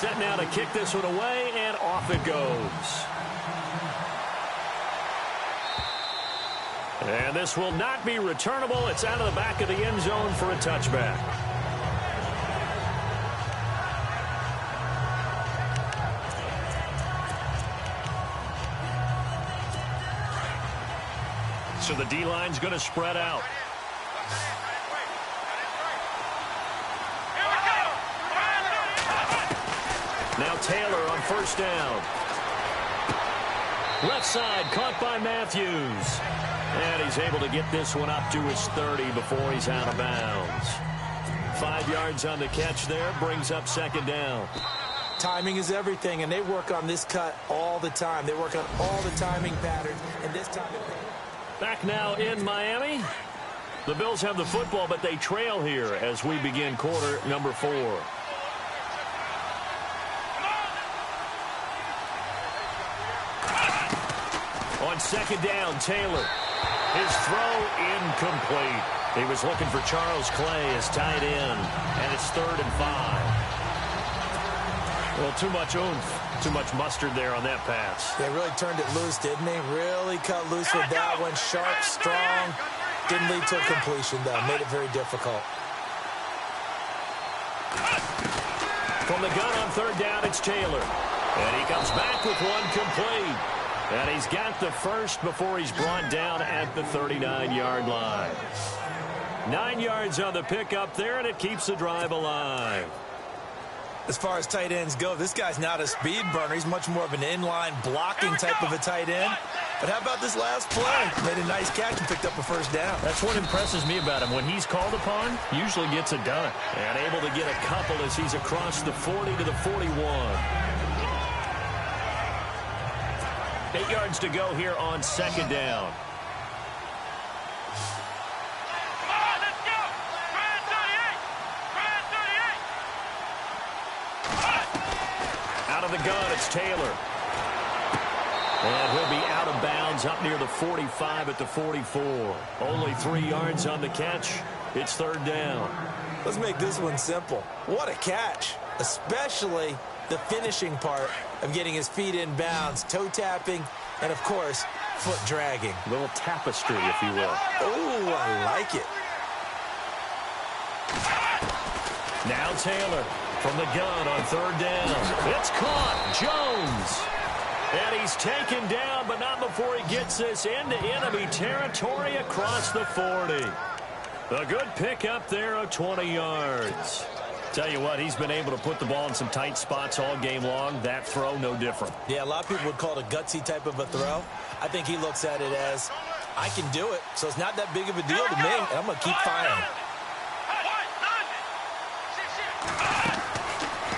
Set now to kick this one away, and off it goes. And this will not be returnable. It's out of the back of the end zone for a touchback. So the D-line's going to spread out. Now Taylor on 1st down. Left side caught by Matthews. And he's able to get this one up to his 30 before he's out of bounds. 5 yards on the catch there, brings up 2nd down. Timing is everything, and they work on this cut all the time. They work on all the timing patterns, and this time it paid. Back now in Miami. The Bills have the football, but they trail here as we begin quarter number 4. On 2nd down, Taylor. His throw incomplete. He was looking for Charles Clay as tight end, and it's 3rd and 5. Well, too much oomph, too much mustard there on that pass. They really turned it loose, didn't they? Really cut loose with that one. Sharp, strong. Didn't lead to a completion, though. Made it very difficult. From the gun on 3rd down, it's Taylor. And he comes back with one complete. And he's got the first before he's brought down at the 39-yard line. 9 yards on the pickup there, and it keeps the drive alive. As far as tight ends go, this guy's not a speed burner. He's much more of an inline blocking type of a tight end. But how about this last play? Made a nice catch and picked up a first down. That's what impresses me about him. When he's called upon, usually gets it done. And able to get a couple as he's across the 40 to the 41. 8 yards to go here on second down. Out of the gun, it's Taylor. And he'll be out of bounds up near the 45 at the 44. Only 3 yards on the catch. It's third down. Let's make this one simple. What a catch, especially the finishing part of getting his feet in bounds, toe tapping, and, of course, foot dragging. A little tapestry, if you will. Oh, I like it. Now Taylor from the gun on third down. It's caught. Jones. And he's taken down, but not before he gets this into enemy territory across the 40. A good pickup there of 20 yards. Tell you what, he's been able to put the ball in some tight spots all game long. That throw, no different. Yeah, a lot of people would call it a gutsy type of a throw. I think he looks at it as, I can do it, so it's not that big of a deal to me, and I'm going to keep firing.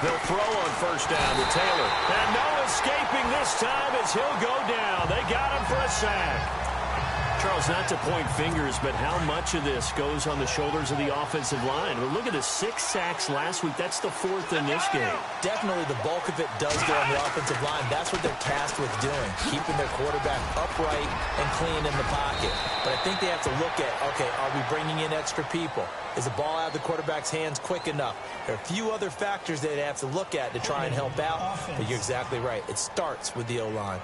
They'll throw on first down to Taylor. And no escaping this time as he'll go down. They got him for a sack. Charles, not to point fingers, but how much of this goes on the shoulders of the offensive line? Well, look at the 6 sacks last week. That's the 4th in this game. Definitely the bulk of it does go on the offensive line. That's what they're tasked with doing, keeping their quarterback upright and clean in the pocket. But I think they have to look at, okay, are we bringing in extra people? Is the ball out of the quarterback's hands quick enough? There are a few other factors they'd have to look at to try and help out. But you're exactly right. It starts with the O-line.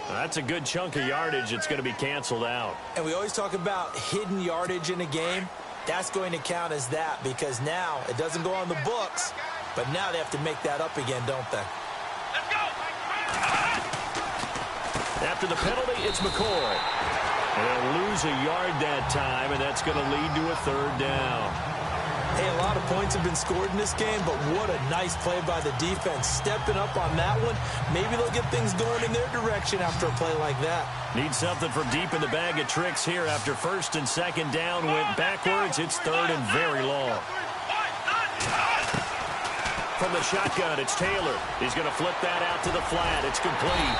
That's a good chunk of yardage. It's going to be canceled out. And we always talk about hidden yardage in a game. That's going to count as that because now it doesn't go on the books, but now they have to make that up again, don't they? Let's go! After the penalty, it's McCoy. They'll lose a yard that time, and that's going to lead to a third down. Hey, a lot of points have been scored in this game, but what a nice play by the defense. Stepping up on that one, maybe they'll get things going in their direction after a play like that. Need something from deep in the bag of tricks here after first and second down went backwards. It's third and very long. From the shotgun, it's Taylor. He's going to flip that out to the flat. It's complete.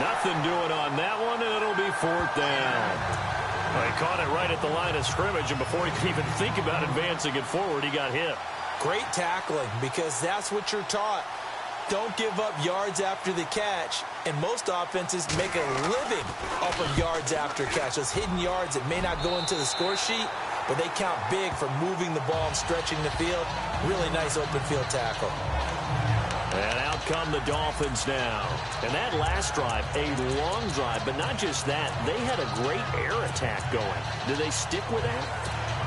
Nothing doing on that one, and it'll be fourth down. Well, he caught it right at the line of scrimmage, and before he could even think about advancing it forward, he got hit. Great tackling, because that's what you're taught. Don't give up yards after the catch, and most offenses make a living off of yards after catch. Those hidden yards that may not go into the score sheet, but they count big for moving the ball and stretching the field. Really nice open field tackle. And out come the Dolphins now. And that last drive, a long drive, but not just that. They had a great air attack going. Do they stick with that?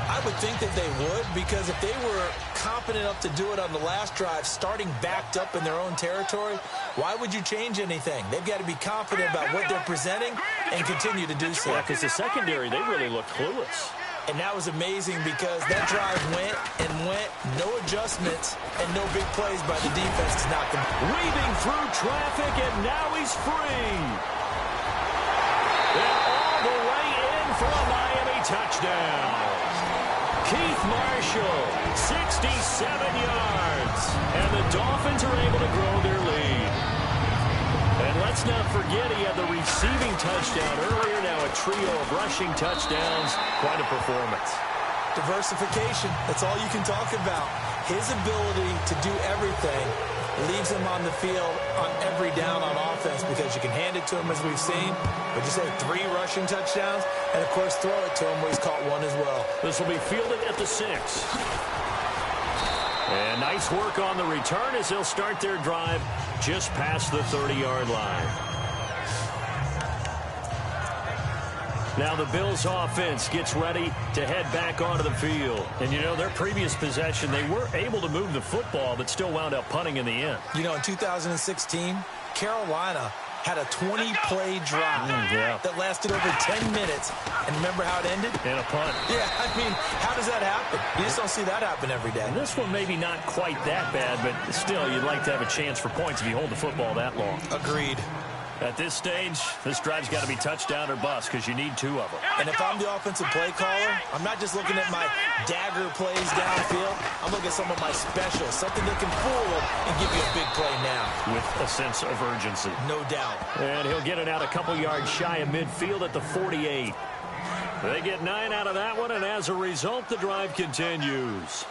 I would think that they would, because if they were confident enough to do it on the last drive, starting backed up in their own territory, why would you change anything? They've got to be confident about what they're presenting and continue to do so. Yeah, because the secondary, they really looked clueless. And that was amazing because that drive went and went, no adjustments, and no big plays by the defense to knock them. Weaving through traffic, and now he's free. And all the way in for a Miami touchdown. Keith Marshall, 67 yards. And the Dolphins are able to grow their lead. And let's not forget he had the receiving touchdown earlier. Now a trio of rushing touchdowns. Quite a performance. Diversification. That's all you can talk about. His ability to do everything leaves him on the field on every down on offense because you can hand it to him as we've seen. But you say 3 rushing touchdowns and, of course, throw it to him where he's caught 1 as well. This will be fielded at the 6. And nice work on the return as they'll start their drive just past the 30-yard line. Now the Bills offense gets ready to head back onto the field. And, you know, their previous possession, they were able to move the football, but still wound up punting in the end. You know, in 2016, Carolina had a 20-play drive that lasted over 10 minutes. And remember how it ended? In a punt. Yeah, I mean, how does that happen? You just don't see that happen every day. And this one maybe not quite that bad, but still, you'd like to have a chance for points if you hold the football that long. Agreed. At this stage, this drive's got to be touchdown or bust because you need two of them. And if I'm the offensive play caller, I'm not just looking at my dagger plays downfield. I'm looking at some of my specials, something that can fool them and give you a big play now. With a sense of urgency. No doubt. And he'll get it out a couple yards shy of midfield at the 48. They get 9 out of that one, and as a result, the drive continues.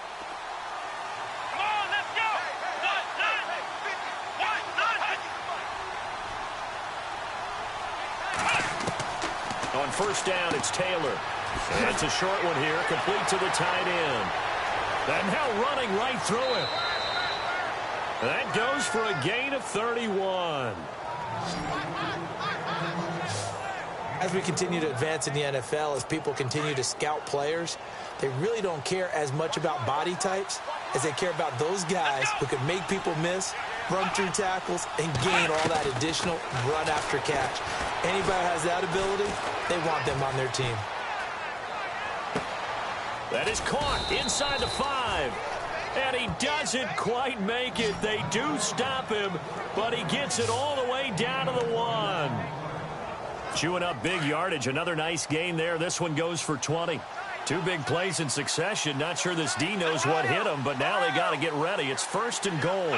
On first down, it's Taylor. And it's a short one here, complete to the tight end. And now running right through it. That goes for a gain of 31. As we continue to advance in the NFL, as people continue to scout players, they really don't care as much about body types as they care about those guys who can make people miss, run through tackles, and gain all that additional run after catch. Anybody who has that ability, they want them on their team. That is caught inside the 5. And he doesn't quite make it. They do stop him, but he gets it all the way down to the 1. Chewing up big yardage. Another nice gain there. This one goes for 20. 2 big plays in succession. Not sure this D knows what hit him, but now they got to get ready. It's first and goal.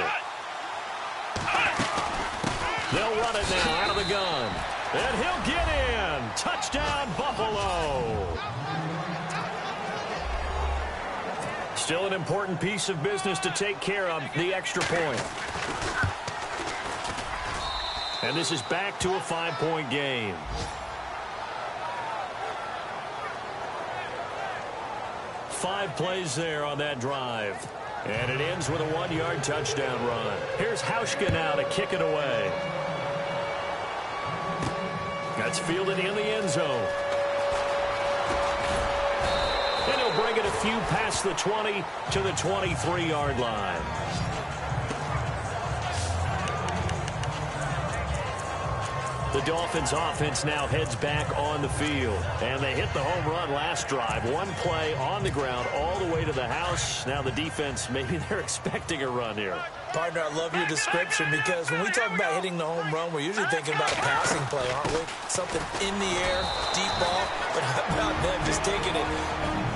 They'll run it now out of the gun. And he'll get in. Touchdown, Buffalo. Still an important piece of business to take care of, the extra point. And this is back to a 5-point game. Five plays there on that drive. And it ends with a 1-yard touchdown run. Here's Hauschka now to kick it away. That's fielded in the end zone. And he'll bring it a few past the 20 to the 23-yard line. The Dolphins offense now heads back on the field. And they hit the home run last drive. One play on the ground all the way to the house. Now the defense, maybe they're expecting a run here. Partner, I love your description because when we talk about hitting the home run, we're usually thinking about a passing play, aren't we? Something in the air, deep ball. But how about them just taking it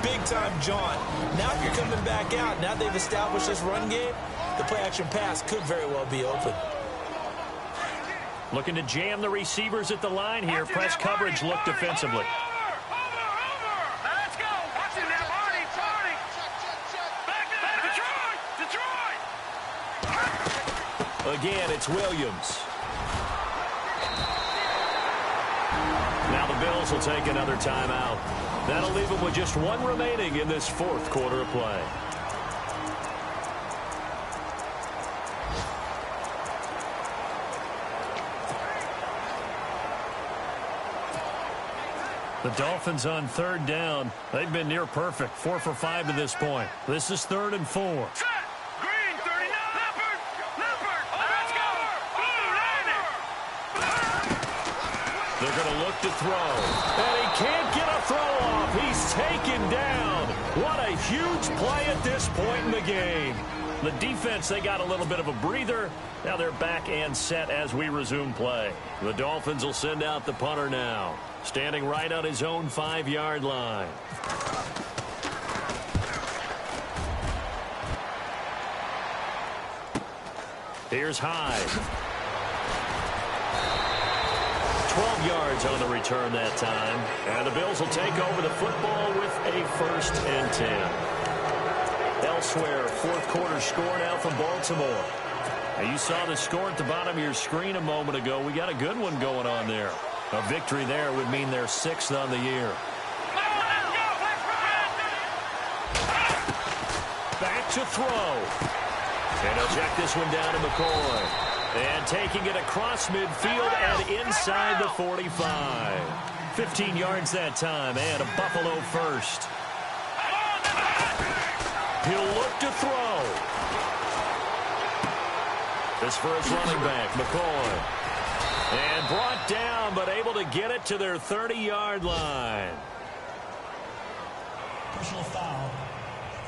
big-time jaunt? Now if you're coming back out, now they've established this run game, the play-action pass could very well be open. Looking to jam the receivers at the line here. Press coverage look defensively. Again, it's Williams. Now the Bills will take another timeout. That'll leave them with just one remaining in this fourth quarter of play. The Dolphins on third down. They've been near perfect. 4 for 5 to this point. This is 3rd and 4. Green, 39. Leopard. Oh, let's go. They're going to look to throw. And he can't get a throw off. He's taken down. What a huge play at this point in the game. The defense, they got a little bit of a breather. Now they're back and set as we resume play. The Dolphins will send out the punter now. Standing right on his own 5-yard line. Here's Hyde. 12 yards on the return that time. And the Bills will take over the football with a 1st and 10. Elsewhere, fourth quarter score now from Baltimore. Now you saw the score at the bottom of your screen a moment ago. We got a good one going on there. A victory there would mean they're 6th on the year. Back to throw. And he'll check this one down to McCoy. And taking it across midfield and inside the 45. 15 yards that time, and a Buffalo first. He'll look to throw. This for his running back, McCoy. And brought down, but able to get it to their 30-yard line. Personal foul.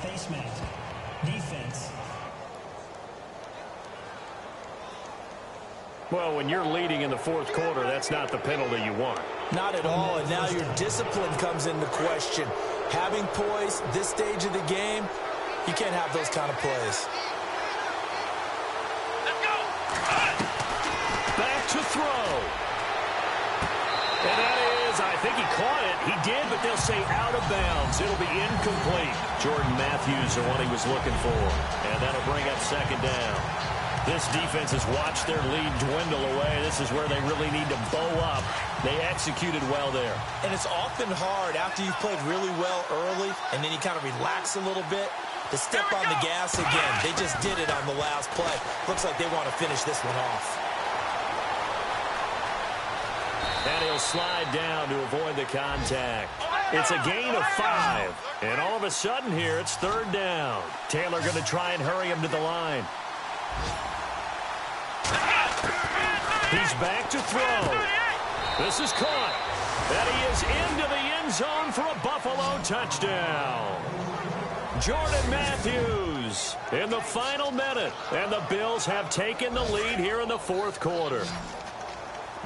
Face mask. Defense. Well, when you're leading in the fourth quarter, that's not the penalty you want. Not at all, and now your discipline comes into question. Having poise this stage of the game, you can't have those kind of plays. Back to throw. And that is, I think he caught it. He did, but they'll say out of bounds. It'll be incomplete. Jordan Matthews, the one he was looking for. And that'll bring up second down. This defense has watched their lead dwindle away. This is where they really need to bow up. They executed well there. And it's often hard after you've played really well early, and then you kind of relax a little bit, to step on the gas again. They just did it on the last play. Looks like they want to finish this one off. And he'll slide down to avoid the contact. It's a gain of 5. And all of a sudden here, it's third down. Taylor going to try and hurry him to the line. He's back to throw. This is caught. And he is into the end zone for a Buffalo touchdown. Jordan Matthews in the final minute. And the Bills have taken the lead here in the fourth quarter.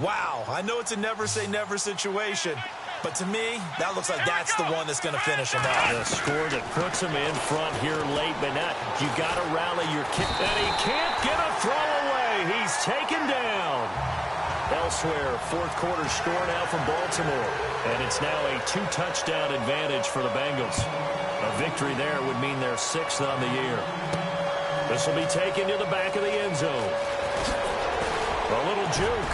Wow, I know it's a never-say-never situation, but to me, that looks like that's the one that's going to finish him off. The score that puts him in front here late, but not. You got to rally your kick. And he can't get a throw away. He's taken down. Elsewhere, fourth quarter score now from Baltimore. And it's now a 2-touchdown advantage for the Bengals. A victory there would mean they're 6th on the year. This will be taken to the back of the end zone. A little juke.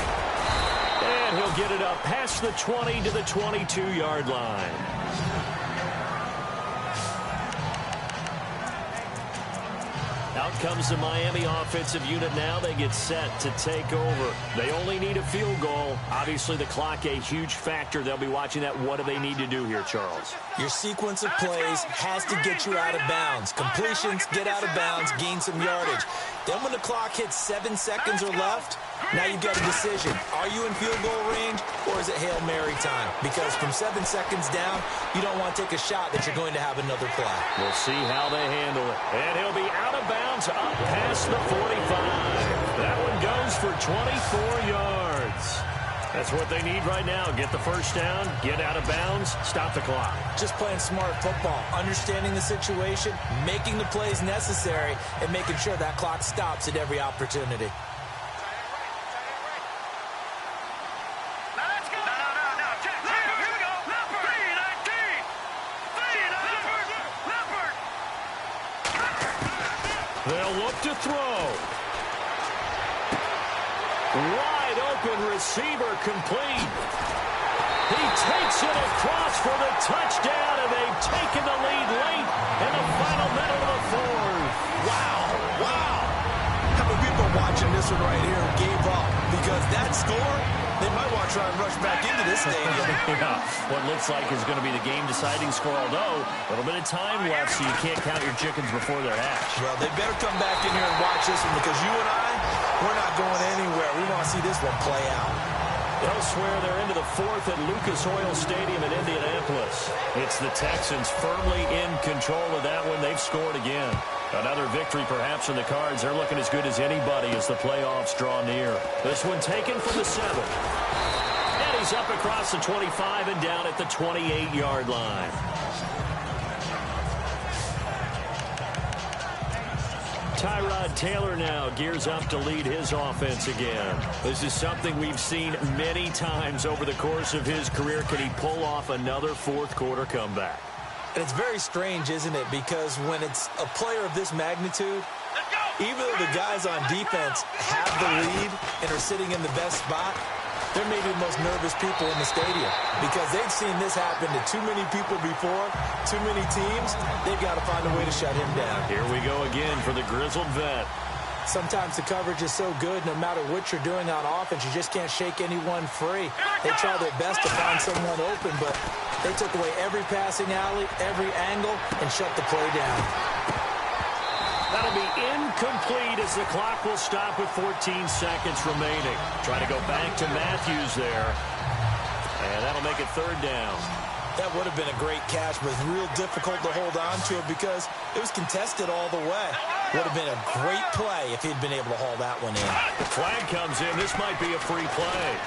And he'll get it up past the 20 to the 22-yard line. Out comes the Miami offensive unit now. They get set to take over. They only need a field goal. Obviously, the clock a huge factor. They'll be watching that. What do they need to do here, Charles? Your sequence of plays has to get you out of bounds. Completions, get out of bounds, gain some yardage. Then when the clock hits 7 seconds or left, now you've got a decision. Are you in field goal range, or is it Hail Mary time? Because from 7 seconds down, you don't want to take a shot that you're going to have another play. We'll see how they handle it. And he'll be out of bounds up past the 45. That one goes for 24 yards. That's what they need right now. Get the first down, get out of bounds, stop the clock. Just playing smart football, understanding the situation, making the plays necessary, and making sure that clock stops at every opportunity. They'll look to throw. Wide open receiver complete. He takes it across for the touchdown, and they've taken the lead late in the final minute of the fourth. Wow, wow. How many people watching this one right here gave up? Because that score, they might want to try and rush back into this stadium. Yeah, what looks like is going to be the game-deciding score, although a little bit of time left, so you can't count your chickens before they're hatched. Well, they better come back in here and watch this one, because you and I, we're not going anywhere. We want to see this one play out. Elsewhere, they're into the fourth at Lucas Oil Stadium in Indianapolis. It's the Texans firmly in control of that one. They've scored again. Another victory perhaps in the cards. They're looking as good as anybody as the playoffs draw near. This one taken from the 7. And he's up across the 25 and down at the 28-yard line. Tyrod Taylor now gears up to lead his offense again. This is something we've seen many times over the course of his career. Can he pull off another fourth quarter comeback? And it's very strange, isn't it? Because when it's a player of this magnitude, even though the guys on defense have the lead and are sitting in the best spot, they're maybe the most nervous people in the stadium because they've seen this happen to too many people before, too many teams. They've got to find a way to shut him down. Here we go again for the grizzled vet. Sometimes the coverage is so good, no matter what you're doing on offense, you just can't shake anyone free. They try their best to find someone open, but they took away every passing alley, every angle, and shut the play down. That'll be incomplete as the clock will stop with 14 seconds remaining. Trying to go back to Matthews there. And that'll make it third down. That would have been a great catch, but it's real difficult to hold on to it because it was contested all the way. Would have been a great play if he'd been able to haul that one in. The flag comes in. This might be a free play.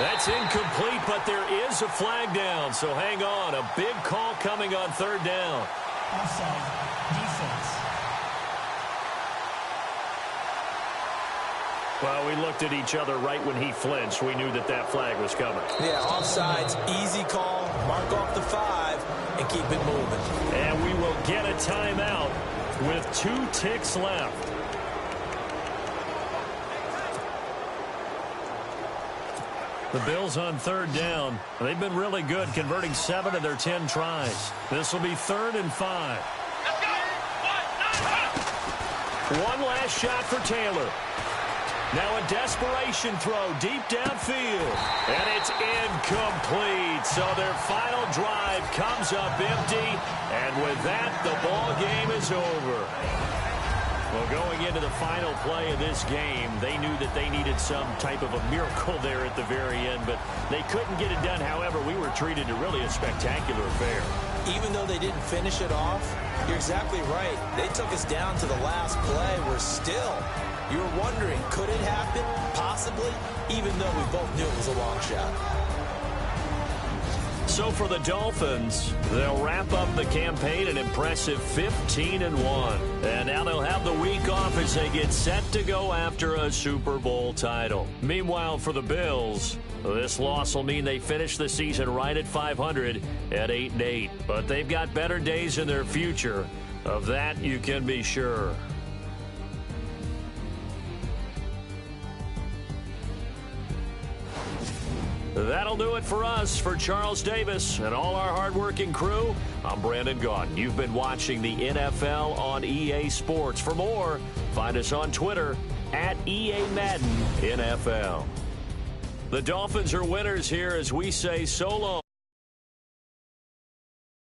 That's incomplete, but there is a flag down. So hang on. A big call coming on third down. Offside. Defense. Well, we looked at each other right when he flinched. We knew that that flag was coming. Yeah, offsides, easy call, mark off the 5, and keep it moving. And we will get a timeout with 2 ticks left. The Bills on third down. They've been really good, converting 7 of their 10 tries. This will be 3rd and 5. One last shot for Taylor. Now a desperation throw deep downfield. And it's incomplete. So their final drive comes up empty. And with that, the ball game is over. Well, going into the final play of this game, they knew that they needed some type of a miracle there at the very end, but they couldn't get it done. However, we were treated to really a spectacular affair. Even though they didn't finish it off, you're exactly right. They took us down to the last play. We're still, you were wondering, could it happen? Possibly, even though we both knew it was a long shot. So for the Dolphins, they'll wrap up the campaign an impressive 15-1. And now they'll have the week off as they get set to go after a Super Bowl title. Meanwhile, for the Bills, this loss will mean they finish the season right at 500 at 8-8. But they've got better days in their future. Of that, you can be sure. That'll do it for us. For Charles Davis and all our hardworking crew, I'm Brandon Gaudin. You've been watching the NFL on EA Sports. For more, find us on Twitter at EA Madden NFL. The Dolphins are winners here as we say so long.